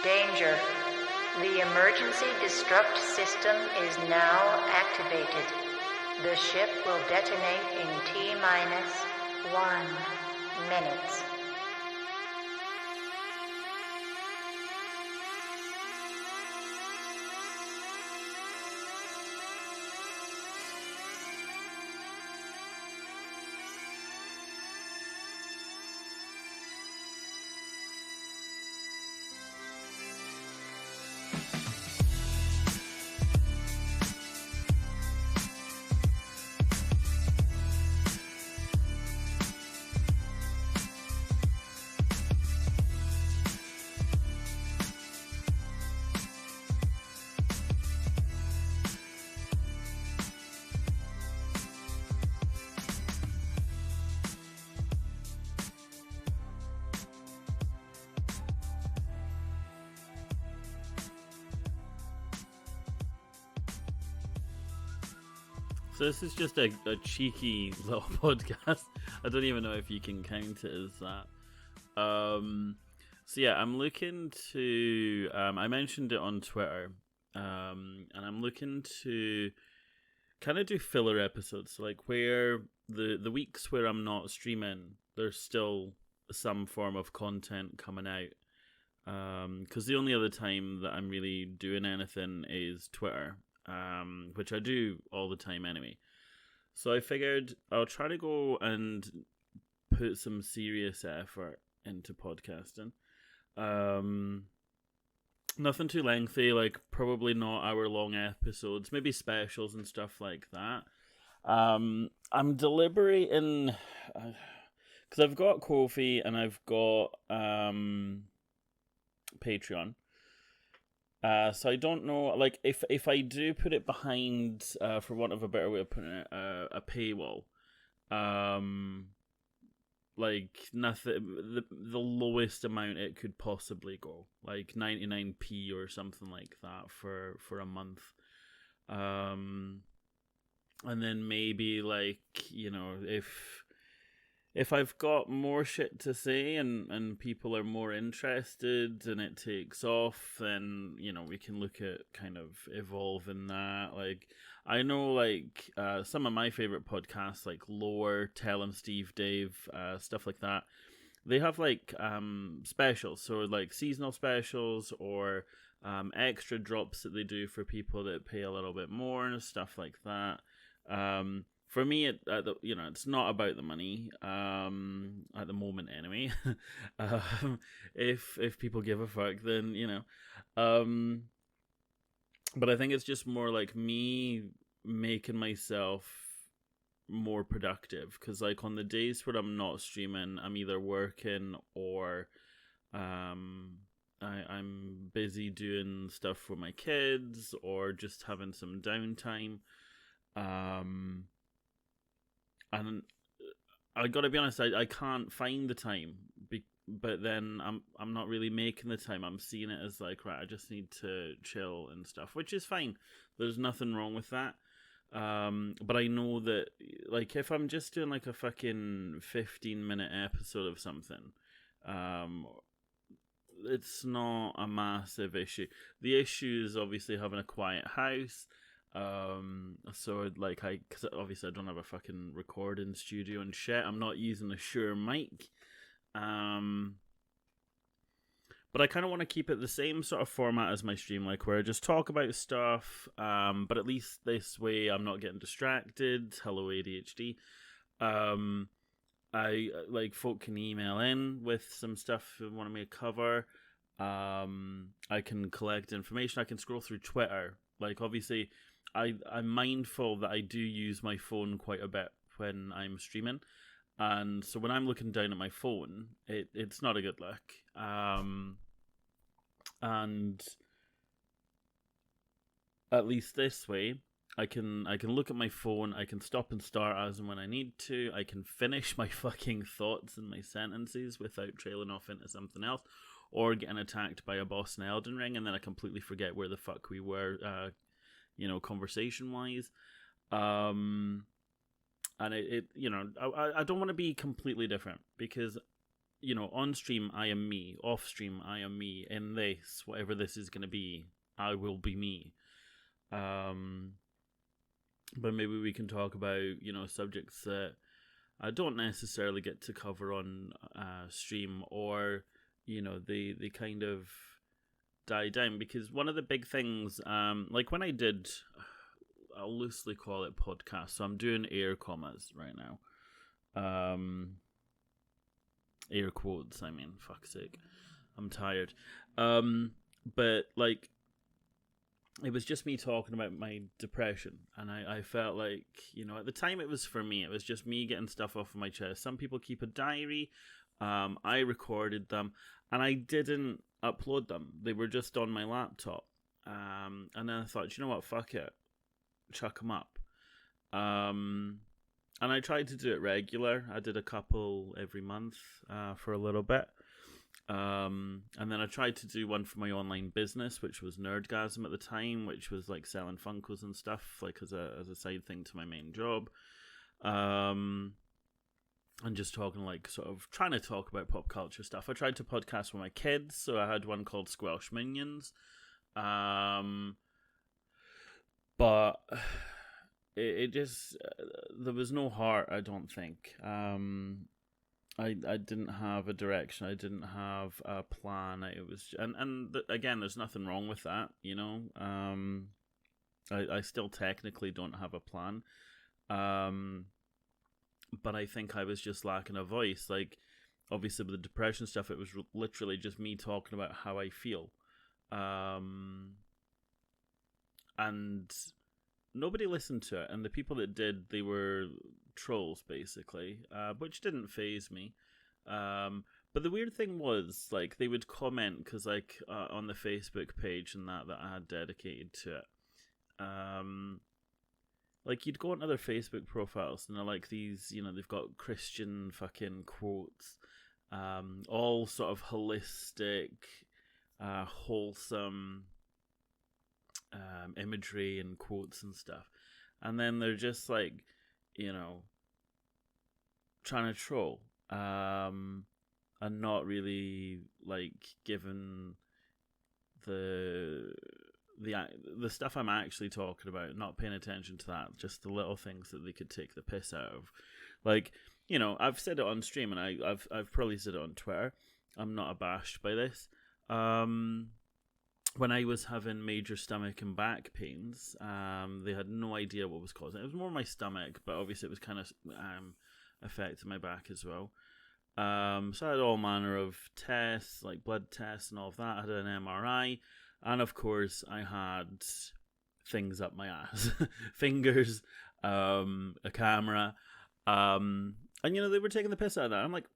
Danger. The emergency destruct system is now activated. The ship will detonate in T-minus 1 minute. So this is just a cheeky little podcast. I don't even know if you can count it as that. So yeah, I'm looking to... I mentioned it on Twitter. And I'm looking to kind of do filler episodes. So like where the weeks where I'm not streaming, there's still some form of content coming out. Because the only other time that I'm really doing anything is Twitter. Which I do all the time anyway. So I figured I'll try to go and put some serious effort into podcasting. Nothing too lengthy, like probably not hour-long episodes, maybe specials and stuff like that. I'm deliberating, because I've got Ko-fi and I've got Patreon. So I don't know, like, if I do put it behind, for want of a better way of putting it, a paywall, like, nothing, the lowest amount it could possibly go, like 99p or something like that for a month, and then maybe, like, you know, if I've got more shit to say and people are more interested and it takes off, then, you know, we can look at kind of evolving that. Like, I know, like, some of my favorite podcasts, like Lore, Tell 'em Steve Dave, stuff like that, they have, like, specials. So, like, seasonal specials or extra drops that they do for people that pay a little bit more and stuff like that. For me, it's not about the money, at the moment anyway. If people give a fuck, then, you know. But I think it's just more like me making myself more productive. Because, like, on the days where I'm not streaming, I'm either working or I'm busy doing stuff for my kids or just having some downtime. And I gotta be honest, I can't find the time, but then I'm not really making the time. I'm seeing it as like, right, I just need to chill and stuff, which is fine. There's nothing wrong with that. But I know that, like, if I'm just doing like a fucking 15-minute episode of something, it's not a massive issue. The issue is obviously having a quiet house. So like because obviously I don't have a fucking recording studio and shit. I'm not using a Shure mic. But I kind of want to keep it the same sort of format as my stream, like where I just talk about stuff. But at least this way I'm not getting distracted. Hello ADHD. I like folk can email in with some stuff they want me to cover. I can collect information. I can scroll through Twitter. Like, obviously, I'm mindful that I do use my phone quite a bit when I'm streaming. And so when I'm looking down at my phone, it's not a good look. And at least this way, I can look at my phone, I can stop and start as and when I need to, I can finish my fucking thoughts and my sentences without trailing off into something else, or getting attacked by a boss in Elden Ring, and then I completely forget where the fuck we were, conversation-wise. And I don't want to be completely different, because on stream I am me, off stream I am me, in this, whatever this is going to be, I will be me. But maybe we can talk about, subjects that I don't necessarily get to cover on stream, or, they kind of die down, because one of the big things, like when I did, I'll loosely call it podcast, so I'm doing air commas right now. Air quotes, I mean, fuck's sake. I'm tired. But, like, it was just me talking about my depression, and I felt like, at the time it was for me, it was just me getting stuff off of my chest. Some people keep a diary. I recorded them, and I didn't upload them. They were just on my laptop. And then I thought, you know what, fuck it. Chuck them up. And I tried to do it regular. I did a couple every month for a little bit. And then I tried to do one for my online business, which was Nerdgasm at the time, which was like selling Funkos and stuff, like as a side thing to my main job. And just talking, like, sort of trying to talk about pop culture stuff. I tried to podcast with my kids, so I had one called Squelch Minions. But it just, there was no heart, I don't think. I didn't have a direction. I didn't have a plan. It was, again, there's nothing wrong with that, I still technically don't have a plan. But I think I was just lacking a voice. Like, obviously with the depression stuff, it was literally just me talking about how I feel. And nobody listened to it, and the people that did, they were trolls, basically, which didn't faze me. But the weird thing was, like, they would comment, because, like, on the Facebook page and that I had dedicated to it, like, you'd go on other Facebook profiles, and they're like these, they've got Christian fucking quotes, all sort of holistic, wholesome imagery and quotes and stuff. And then they're just like, trying to troll, and not really, like, given the stuff I'm actually talking about, not paying attention to that, just the little things that they could take the piss out of. Like, I've said it on stream, and I've probably said it on Twitter. I'm not abashed by this. When I was having major stomach and back pains, they had no idea what was causing it. It was more my stomach, but obviously it was kind of affecting my back as well. So I had all manner of tests, like blood tests and all of that. I had an MRI. And of course, I had things up my ass. Fingers, a camera. And, they were taking the piss out of that. I'm like,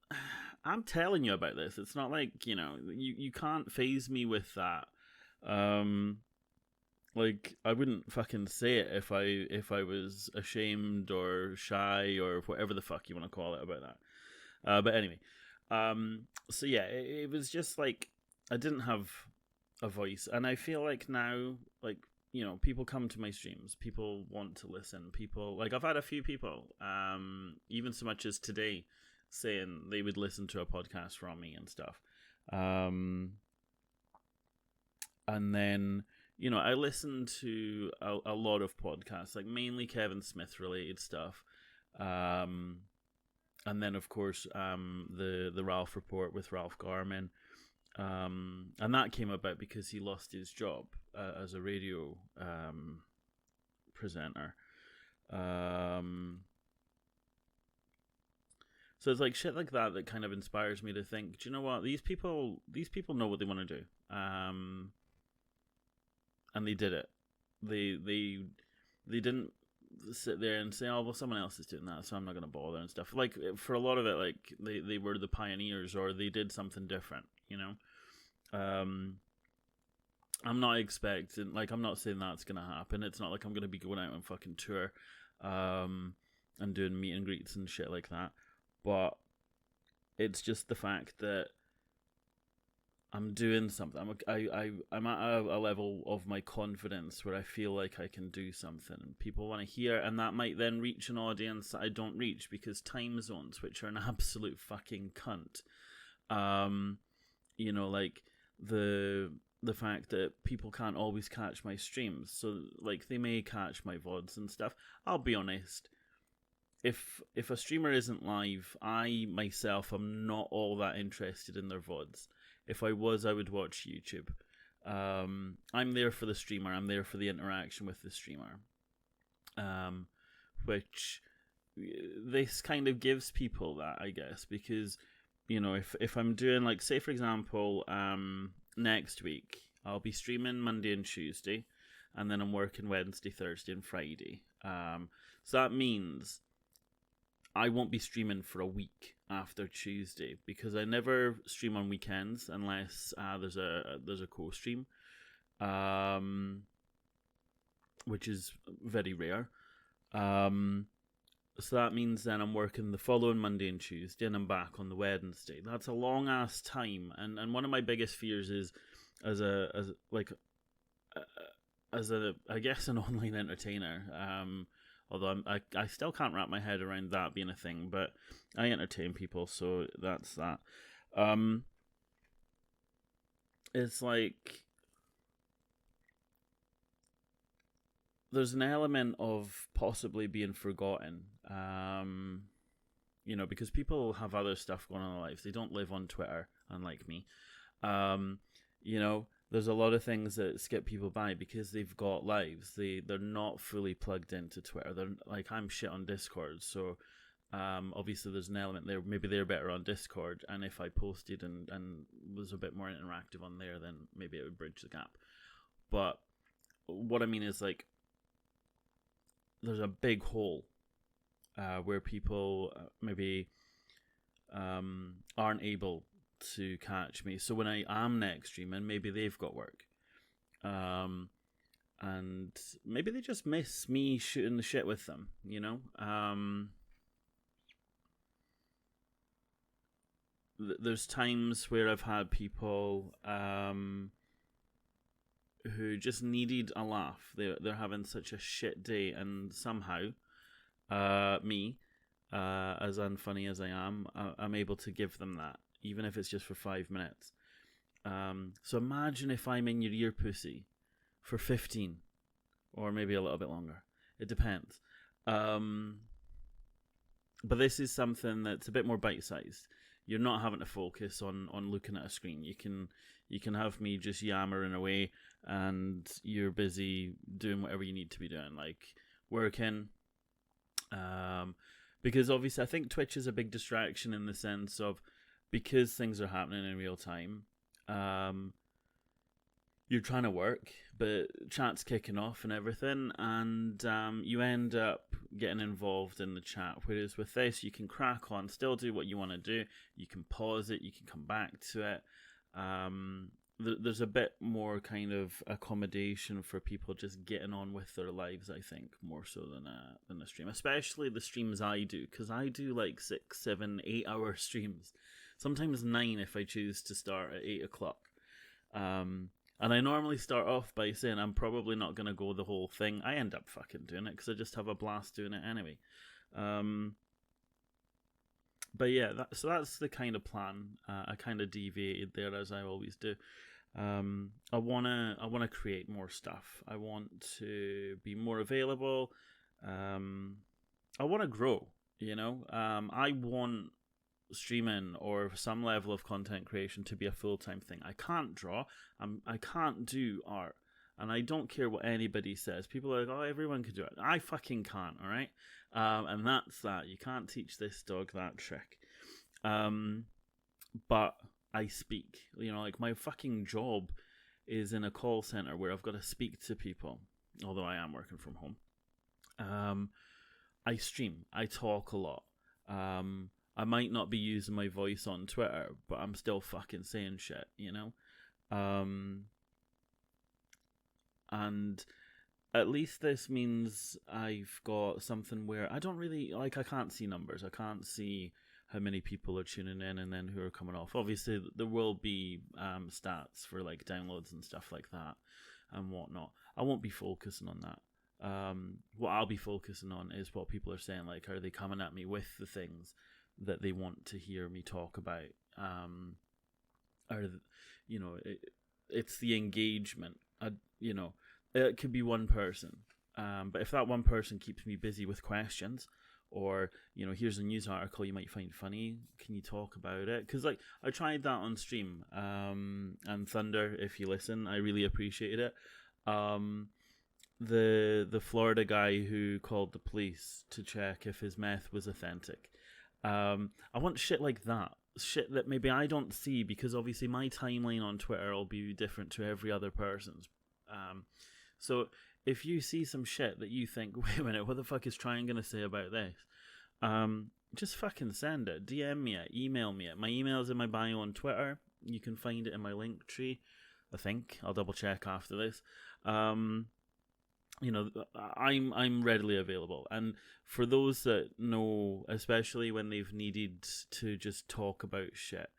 I'm telling you about this. It's not like, you can't faze me with that. Like, I wouldn't fucking say it if I was ashamed or shy or whatever the fuck you want to call it about that. But anyway. So yeah, it was just like, I didn't have a voice, and I feel like now, like, people come to my streams, people want to listen, people, like, I've had a few people, even so much as today, saying they would listen to a podcast from me and stuff, and then, I listen to a lot of podcasts, like mainly Kevin Smith related stuff, and then of course the Ralph Report with Ralph Garman. And that came about because he lost his job as a radio presenter. So it's like shit like that kind of inspires me to think, do you know what? These people know what they want to do. And they did it. They didn't sit there and say, oh, well, someone else is doing that, so I'm not going to bother and stuff. Like, for a lot of it, like, they were the pioneers, or they did something different, I'm not expecting, like, I'm not saying that's going to happen. It's not like I'm going to be going out on fucking tour, and doing meet and greets and shit like that. But it's just the fact that I'm doing something. I'm at a level of my confidence where I feel like I can do something, and people want to hear, and that might then reach an audience that I don't reach, because time zones, which are an absolute fucking cunt. Like the fact that people can't always catch my streams, so like they may catch my VODs and stuff. I'll be honest, if a streamer isn't live, I myself am not all that interested in their VODs. If I was, I would watch YouTube. I'm there for the streamer. I'm there for the interaction with the streamer. Which this kind of gives people that, I guess, because if I'm doing, like, say for example, next week I'll be streaming Monday and Tuesday, and then I'm working Wednesday, Thursday, and Friday. So that means I won't be streaming for a week after Tuesday, because I never stream on weekends unless there's a co-stream, which is very rare. So that means then I'm working the following Monday and Tuesday, and I'm back on the Wednesday. That's a long ass time, and one of my biggest fears is as I guess an online entertainer. Although I still can't wrap my head around that being a thing, but I entertain people, so that's that. It's like there's an element of possibly being forgotten, because people have other stuff going on in their lives. They don't live on Twitter, unlike me. There's a lot of things that skip people by because they've got lives. They're not fully plugged into Twitter. They're like, I'm shit on Discord, so obviously there's an element there. Maybe they're better on Discord, and if I posted and was a bit more interactive on there, then maybe it would bridge the gap. But what I mean is, like, there's a big hole where people maybe aren't able to catch me. So when I am next streaming, maybe they've got work, and maybe they just miss me shooting the shit with them. There's times where I've had people who just needed a laugh. They're having such a shit day, and somehow me, as unfunny as I am, I'm able to give them that, even if it's just for 5 minutes. So imagine if I'm in your ear pussy for 15, or maybe a little bit longer. It depends. But this is something that's a bit more bite-sized. You're not having to focus on looking at a screen. You can have me just yammering away, and you're busy doing whatever you need to be doing, like working. Because obviously I think Twitch is a big distraction in the sense of, because things are happening in real time, you're trying to work, but chat's kicking off and everything, and you end up getting involved in the chat. Whereas with this, you can crack on, still do what you want to do. You can pause it, you can come back to it. There's a bit more kind of accommodation for people just getting on with their lives, I think, more so than a stream. Especially the streams I do, because I do like 6, 7, 8 hour streams. Sometimes 9 if I choose to start at 8 o'clock. And I normally start off by saying I'm probably not going to go the whole thing. I end up fucking doing it because I just have a blast doing it anyway. But yeah, so that's the kind of plan. I kind of deviated there, as I always do. I wanna create more stuff. I want to be more available. I want to grow. I want streaming or some level of content creation to be a full-time thing. I can't draw. I can't do art, and I don't care what anybody says. People are like, "Oh, everyone can do it." I fucking can't. All right, and that's that. You can't teach this dog that trick. But I speak. Like, my fucking job is in a call center where I've got to speak to people. Although I am working from home. I stream. I talk a lot. I might not be using my voice on Twitter, but I'm still fucking saying shit, And at least this means I've got something where I don't really, I can't see numbers. I can't see how many people are tuning in and then who are coming off. Obviously, there will be stats for, like, downloads and stuff like that and whatnot. I won't be focusing on that. What I'll be focusing on is what people are saying. Like, are they coming at me with the things that they want to hear me talk about Or, it's the engagement. It could be one person, but if that one person keeps me busy with questions, or here's a news article you might find funny, can you talk about it? Because I tried that on stream, and Thunder, if you listen, I really appreciated it. The Florida guy who called the police to check if his meth was authentic. I want shit like that. Shit that maybe I don't see, because obviously my timeline on Twitter will be different to every other person's. So if you see some shit that you think, wait a minute, what the fuck is Tryon going to say about this? Just fucking send it. DM me it. Email me it. My email is in my bio on Twitter. You can find it in my link tree, I think. I'll double check after this. I'm readily available. And for those that know, especially when they've needed to just talk about shit,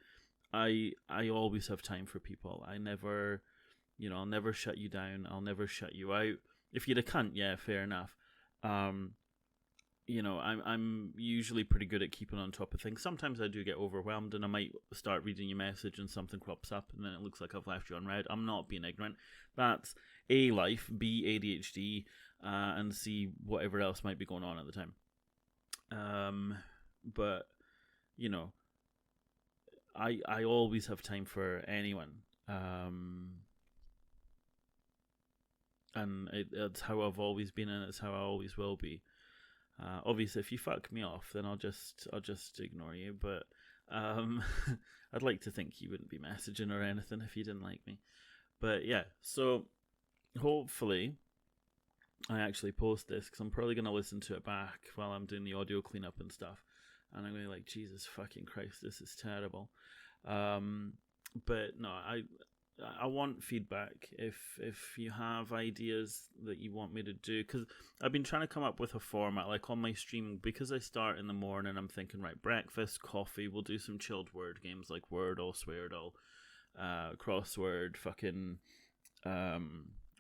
I always have time for people. I never... I'll never shut you down. I'll never shut you out. If you're a cunt, yeah, fair enough. I'm usually pretty good at keeping on top of things. Sometimes I do get overwhelmed, and I might start reading your message and something crops up, and then it looks like I've left you unread. I'm not being ignorant. That's A, life, B, ADHD, and C, whatever else might be going on at the time. But I always have time for anyone. And it's how I've always been, and it's how I always will be. Obviously, if you fuck me off, then I'll just ignore you. But I'd like to think you wouldn't be messaging or anything if you didn't like me. But yeah, so hopefully I actually post this, because I'm probably going to listen to it back while I'm doing the audio cleanup and stuff. And I'm going to be like, Jesus fucking Christ, this is terrible. But no, I want feedback if you have ideas that you want me to do, because I've been trying to come up with a format, like on my stream, because I start in the morning. I'm thinking, right, breakfast, coffee, we'll do some chilled word games like Wordle, Sweardle, crossword, fucking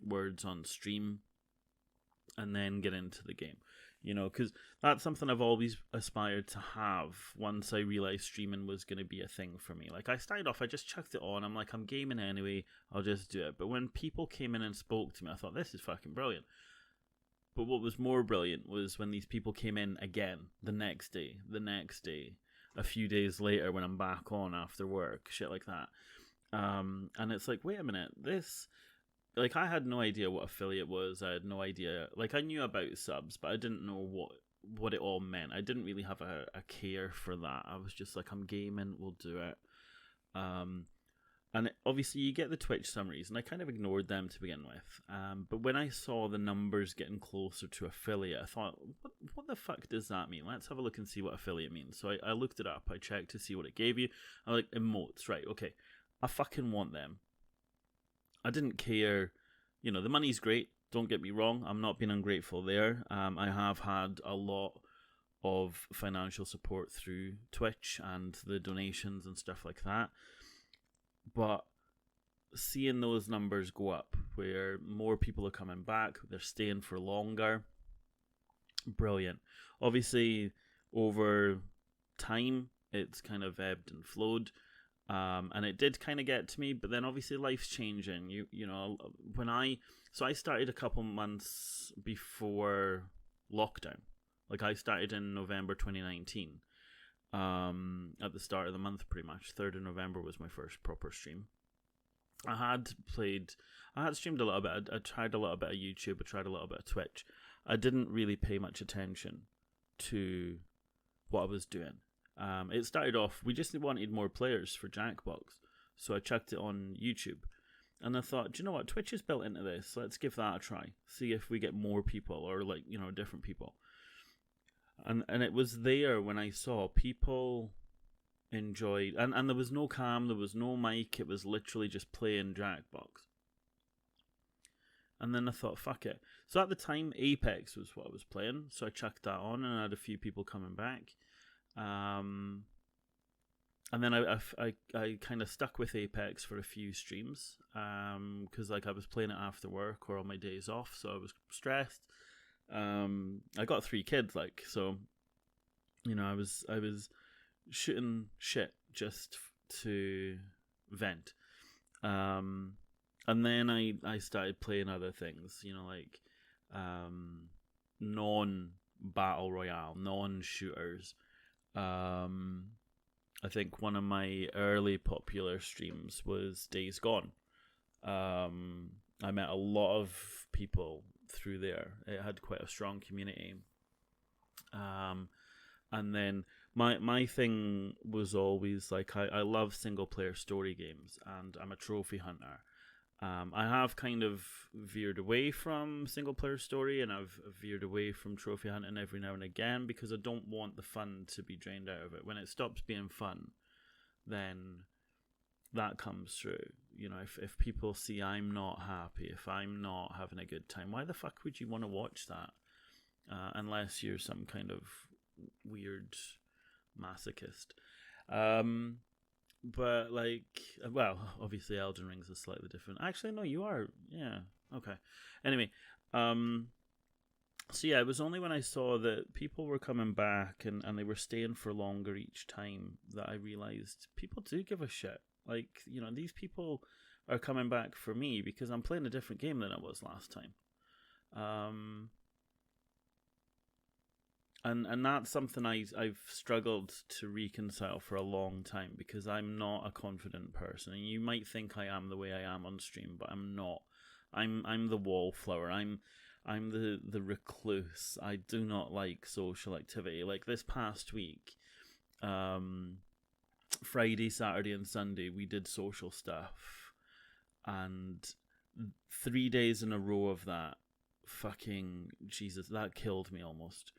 words on stream, and then get into the game. Because that's something I've always aspired to have once I realised streaming was going to be a thing for me. Like, I started off, I just chucked it on. I'm like, I'm gaming anyway, I'll just do it. But when people came in and spoke to me, I thought, this is fucking brilliant. But what was more brilliant was when these people came in again the next day, a few days later when I'm back on after work, shit like that. And it's like, wait a minute, this... Like, I had no idea what affiliate was. I had no idea. Like, I knew about subs, but I didn't know what it all meant. I didn't really have a care for that. I was just like, I'm gaming, we'll do it. And obviously you get the Twitch summaries, and I kind of ignored them to begin with. But when I saw the numbers getting closer to affiliate, I thought, what the fuck does that mean? Let's have a look and see what affiliate means. So I looked it up. I checked to see what it gave you. I'm like, emotes, right, okay. I fucking want them. I didn't care. The money's great, don't get me wrong. I'm not being ungrateful there. I have had a lot of financial support through Twitch and the donations and stuff like that. But seeing those numbers go up, where more people are coming back, they're staying for longer, brilliant. Obviously, over time, it's kind of ebbed and flowed. And it did kind of get to me, but then obviously life's changing. So I started a couple months before lockdown. Like, I started in November 2019. At the start of the month, pretty much. 3rd of November was my first proper stream. I had streamed a little bit. I tried a little bit of YouTube. I tried a little bit of Twitch. I didn't really pay much attention to what I was doing. It started off, we just wanted more players for Jackbox, so I chucked it on YouTube, and I thought, do you know what, Twitch is built into this, let's give that a try, see if we get more people, or different people. And it was there when I saw people enjoyed, and there was no cam, there was no mic, it was literally just playing Jackbox. And then I thought, fuck it. So at the time, Apex was what I was playing, so I chucked that on, and I had a few people coming back. And then I kind of stuck with Apex for a few streams, because I was playing it after work or on my days off, so I was stressed. I got 3 kids, so I was shooting shit just to vent. And then I started playing other things, like non-battle royale, non-shooters. I think one of my early popular streams was Days Gone. I met a lot of people through there. It had quite a strong community. And then my thing was always like I love single player story games, and I'm a trophy hunter. I have kind of veered away from single player story, and I've veered away from trophy hunting every now and again because I don't want the fun to be drained out of it. When it stops being fun, then that comes through. If people see I'm not happy, if I'm not having a good time, why the fuck would you want to watch that? Unless you're some kind of weird masochist. But obviously Elden Ring's is slightly different. Actually, no, you are. Yeah. Okay. Anyway, so yeah, it was only when I saw that people were coming back and they were staying for longer each time that I realized people do give a shit. Like, these people are coming back for me because I'm playing a different game than I was last time. And that's something I've struggled to reconcile for a long time because I'm not a confident person. And you might think I am the way I am on stream, but I'm not. I'm the wallflower. I'm the recluse. I do not like social activity. Like this past week, Friday, Saturday, and Sunday, we did social stuff, and 3 days in a row of that, fucking Jesus, that killed me almost.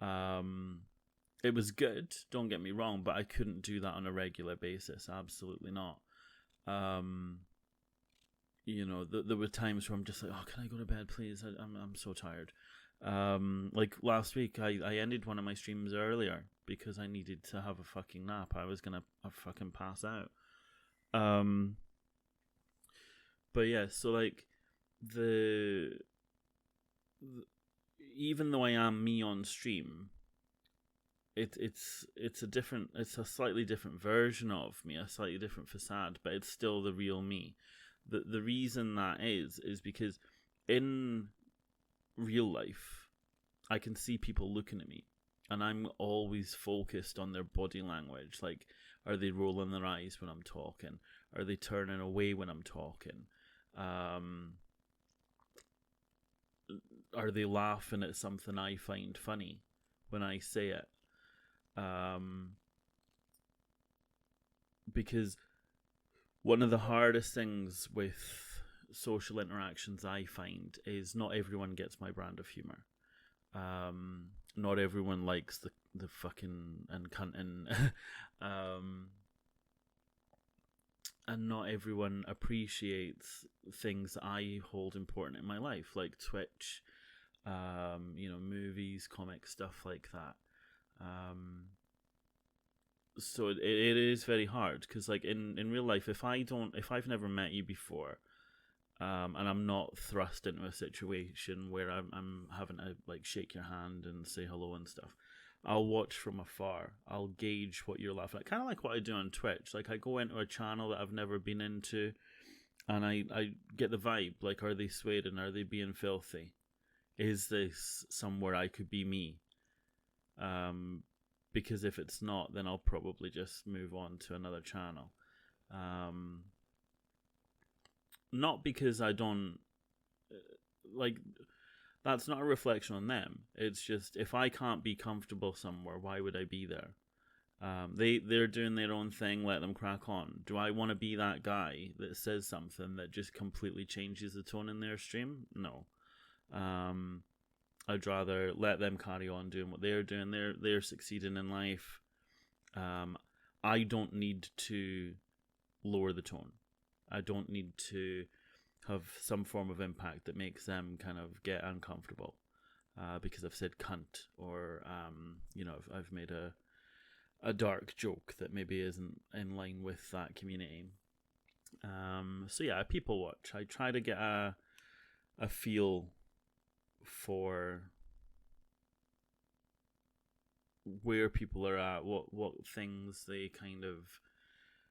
It was good, don't get me wrong, but I couldn't do that on a regular basis. Absolutely not. There were times where I'm just like, oh, can I go to bed, please? I'm so tired. Like last week, I ended one of my streams earlier because I needed to have a fucking nap. I was gonna fucking pass out. But yeah, so like even though I am me on stream, it's a slightly different version of me, a slightly different facade, but it's still the real me. The reason that is because in real life, I can see people looking at me, and I'm always focused on their body language. Like, are they rolling their eyes when I'm talking? Are they turning away when I'm talking? Are they laughing at something I find funny when I say it? Because one of the hardest things with social interactions I find is not everyone gets my brand of humor. Not everyone likes the fucking and cunting. And not everyone appreciates things I hold important in my life, like Twitch, movies, comics, stuff like that. So it is very hard because, like, in real life, if I've never met you before, and I'm not thrust into a situation where I'm having to like shake your hand and say hello and stuff, I'll watch from afar. I'll gauge what you're laughing at, kind of like what I do on Twitch. Like, I go into a channel that I've never been into, and I get the vibe. Like, are they swearing? Are they being filthy? Is this somewhere I could be me? Because if it's not, then I'll probably just move on to another channel. Not because I don't like. That's not a reflection on them. It's just, if I can't be comfortable somewhere, why would I be there? They're doing their own thing. Let them crack on. Do I want to be that guy that says something that just completely changes the tone in their stream? No. I'd rather let them carry on doing what they're doing. They're succeeding in life. I don't need to lower the tone. I don't need to have some form of impact that makes them kind of get uncomfortable because I've said cunt, or I've made a dark joke that maybe isn't in line with that community. So yeah, people watch. I try to get a feel for where people are at, what things they kind of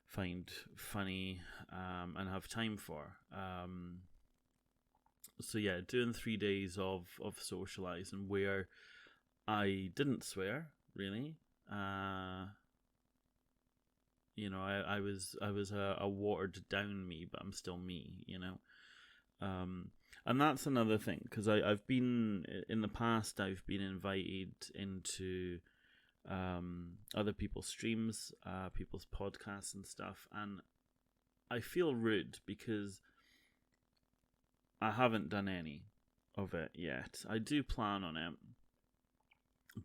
find funny and have time for. So yeah, doing 3 days of socializing where I didn't swear really. You know, I was a watered down me, but I'm still me. You know, and that's another thing, because I've been in the past. I've been invited into other people's streams, people's podcasts and stuff, and I feel rude because I haven't done any of it yet. I do plan on it,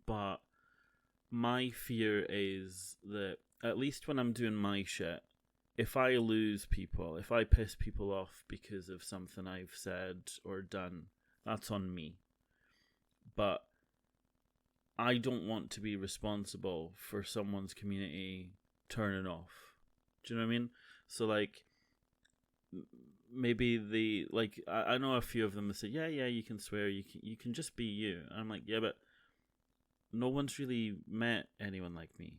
but my fear is that at least when I'm doing my shit, if I lose people, if I piss people off because of something I've said or done, that's on me. But I don't want to be responsible for someone's community turning off. Do you know what I mean? So, like, maybe I know a few of them that say, yeah, you can swear, you can just be you. And I'm like, yeah, but no one's really met anyone like me.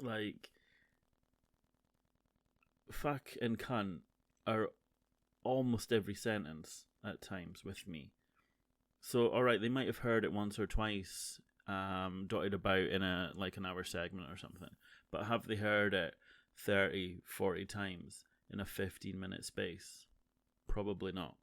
Like, fuck and cunt are almost every sentence at times with me. So, alright, they might have heard it once or twice, dotted about in an hour segment or something. But have they heard it 30, 40 times in a 15-minute space? Probably not.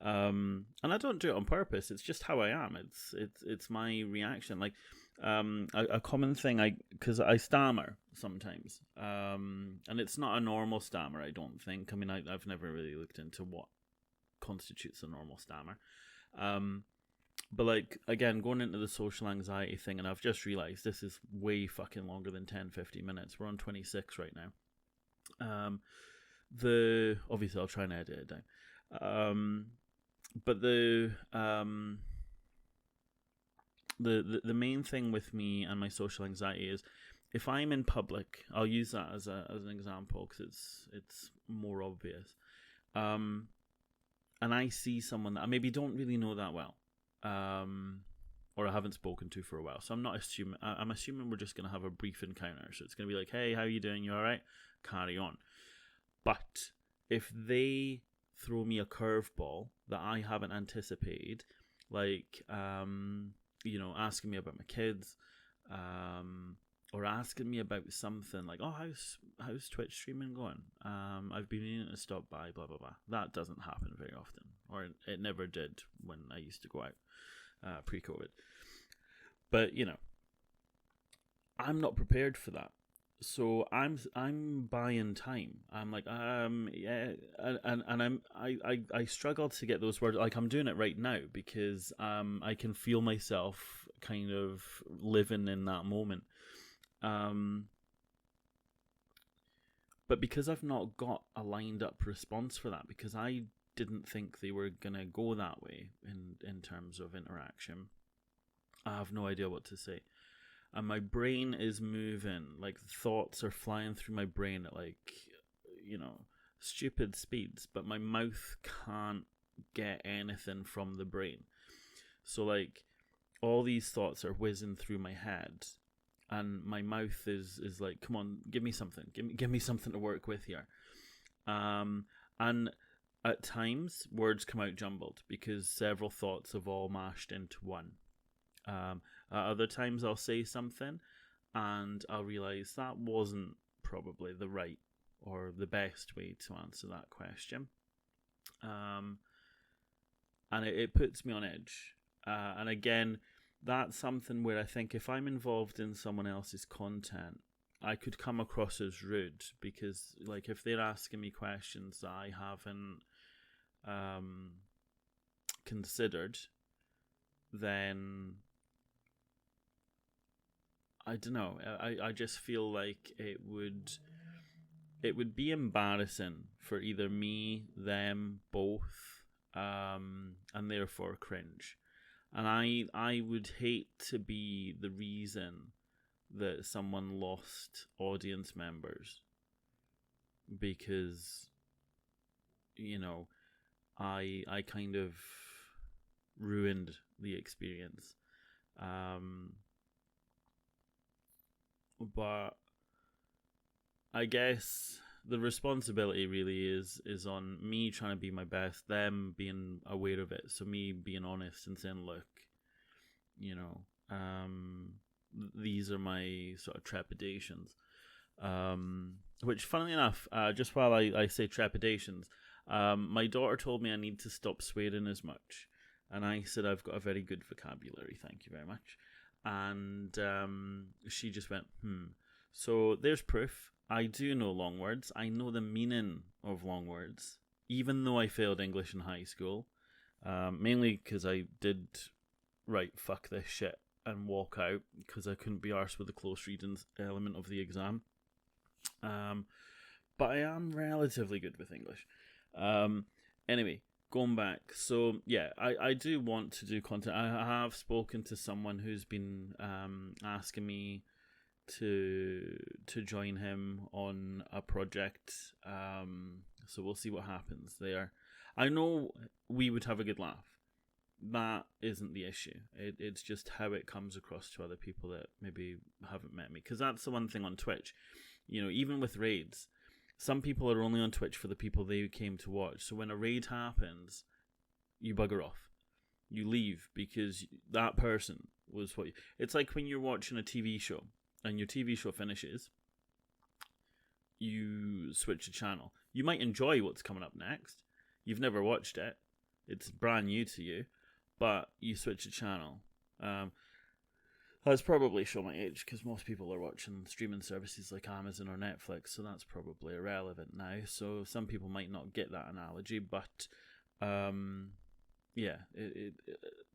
And I don't do it on purpose. It's just how I am. It's my reaction. Like, a common thing, because I stammer sometimes, and it's not a normal stammer, I don't think. I mean, I've never really looked into what constitutes a normal stammer. But like, again, going into the social anxiety thing, and I've just realized this is way fucking longer than 10-15 minutes. We're on 26 right now. Obviously I'll try and edit it down. But the main thing with me and my social anxiety is, if I'm in public, I'll use that as an example because it's more obvious. And I see someone that I maybe don't really know that well, or I haven't spoken to for a while. So I'm not assuming. I'm assuming we're just going to have a brief encounter. So it's going to be like, hey, how you doing? You all right? Carry on. But if they throw me a curveball that I haven't anticipated, like, you know, asking me about my kids, or asking me about something like, oh, how's Twitch streaming going? I've been meaning to stop by, blah, blah, blah. That doesn't happen very often, or it never did when I used to go out, pre-COVID. But, you know, I'm not prepared for that. So I'm buying time. I'm like, yeah, and I struggle to get those words. Like, I'm doing it right now because I can feel myself kind of living in that moment. But because I've not got a lined up response for that, because I didn't think they were gonna go that way in terms of interaction, I have no idea what to say. And my brain is moving, like, thoughts are flying through my brain at, like, you know, stupid speeds, but my mouth can't get anything from the brain. So, like, all these thoughts are whizzing through my head, and my mouth is like, come on, give me something, give me something to work with here. And at times, words come out jumbled because several thoughts have all mashed into one. Other times I'll say something and I'll realize that wasn't probably the right or the best way to answer that question. And it puts me on edge. And again, that's something where I think if I'm involved in someone else's content, I could come across as rude because, like, if they're asking me questions that I haven't considered, then I don't know. I just feel like it would be embarrassing for either me, them, both, and therefore cringe. And I would hate to be the reason that someone lost audience members because, you know, I kind of ruined the experience. but I guess the responsibility really is on me trying to be my best, them being aware of it, so me being honest and saying, look, you know, these are my sort of trepidations. Which, funnily enough, just while I say trepidations, my daughter told me I need to stop swearing as much. And I said, I've got a very good vocabulary, thank you very much. And she just went, So there's proof. I do know long words. I know the meaning of long words, even though I failed English in high school. Mainly because I did write fuck this shit and walk out because I couldn't be arsed with the close reading element of the exam. But I am relatively good with English. Anyway, going back. So, yeah, I do want to do content. I have spoken to someone who's been asking me to join him on a project. So we'll see what happens there. I know we would have a good laugh. That isn't the issue. It's just how it comes across to other people that maybe haven't met me. Because that's the one thing on Twitch. You know, even with raids, some people are only on Twitch for the people they came to watch. So when a raid happens, you bugger off. You leave because that person was what you... It's like when you're watching a TV show and your TV show finishes, you switch the channel. You might enjoy what's coming up next. You've never watched it. It's brand new to you. But you switch the channel. That's probably show my age because most people are watching streaming services like Amazon or Netflix, so that's probably irrelevant now. So some people might not get that analogy, but yeah,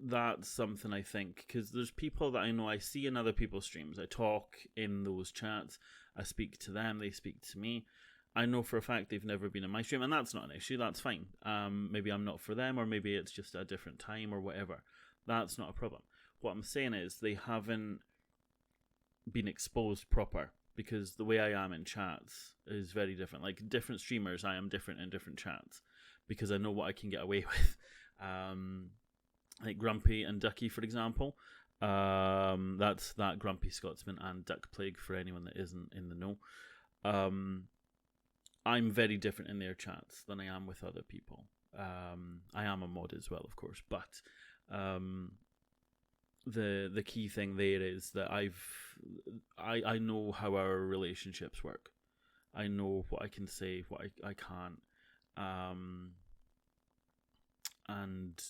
that's something I think, because there's people that I know I see in other people's streams. I talk in those chats. I speak to them. They speak to me. I know for a fact they've never been in my stream, and that's not an issue. That's fine. Maybe I'm not for them, or maybe it's just a different time or whatever. That's not a problem. What I'm saying is they haven't been exposed proper, because the way I am in chats is very different. Like different streamers, I am different in different chats because I know what I can get away with. Like Grumpy and Ducky, for example. That's that Grumpy Scotsman and Duck Plague for anyone that isn't in the know. I'm very different in their chats than I am with other people. I am a mod as well, of course, but the key thing there is that I know how our relationships work. I know what I can say, what I can't. And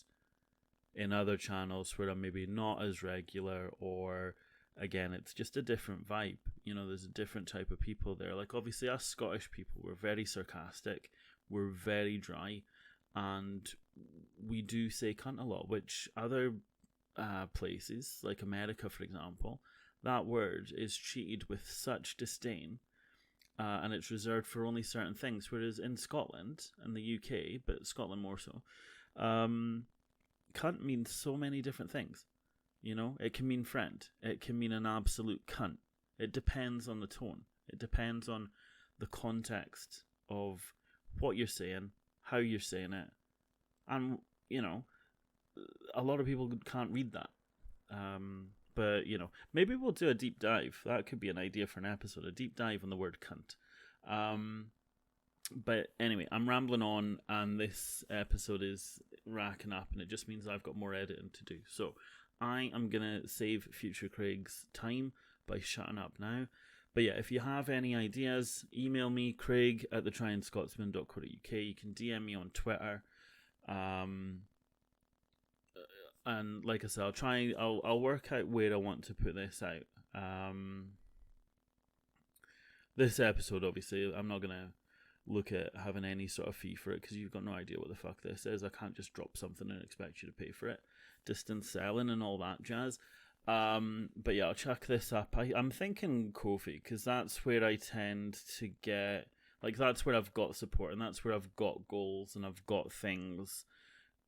in other channels where I'm maybe not as regular, or again, it's just a different vibe. You know, there's a different type of people there. Like, obviously, us Scottish people, we're very sarcastic, we're very dry, and we do say cunt a lot, which other places, like America, for example, that word is treated with such disdain, and it's reserved for only certain things, whereas in Scotland and the UK, but Scotland more so, cunt means so many different things. You know, it can mean friend. It can mean an absolute cunt. It depends on the tone. It depends on the context of what you're saying, how you're saying it. And, you know, a lot of people can't read that. But, you know, maybe we'll do a deep dive. That could be an idea for an episode, a deep dive on the word cunt. But anyway, I'm rambling on, and this episode is racking up, and it just means I've got more editing to do. So I am going to save future Craig's time by shutting up now. But yeah, if you have any ideas, email me, craig@thetryindscotsman.co.uk. You can DM me on Twitter. And like I said, I'll work out where I want to put this out. This episode, obviously, I'm not going to look at having any sort of fee for it, because you've got no idea what the fuck this is. I can't just drop something and expect you to pay for it. Distance selling and all that jazz. But yeah, I'll chuck this up. I'm thinking Ko-fi, because that's where I tend to get, like, that's where I've got support, and that's where I've got goals, and I've got things,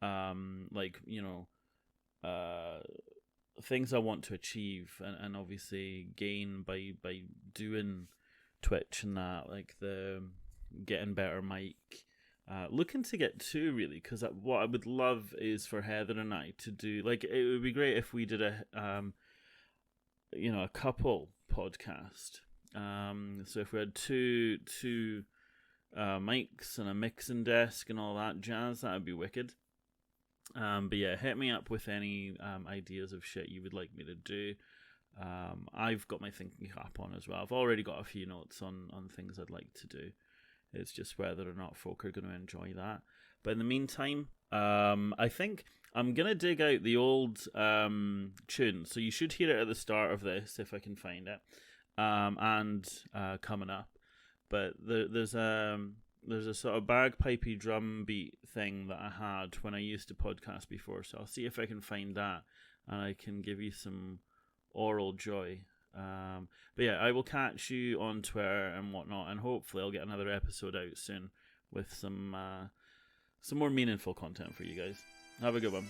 like, you know, things I want to achieve, and obviously gain by doing Twitch and that, like the getting better mic, looking to get two, really, because what I would love is for Heather and I to do, like, it would be great if we did a you know, a couple podcast. So if we had two mics and a mixing desk and all that jazz, that would be wicked. But yeah, hit me up with any ideas of shit you would like me to do. I've got my thinking cap on as well. I've already got a few notes on things I'd like to do. It's just whether or not folk are going to enjoy that. But in the meantime, I think I'm going to dig out the old tune. So you should hear it at the start of this, if I can find it, and coming up. But there's a sort of bagpipey drum beat thing that I had when I used to podcast before. So I'll see if I can find that, and I can give you some oral joy. But yeah, I will catch you on Twitter and whatnot, and hopefully I'll get another episode out soon with some more meaningful content for you guys. Have a good one.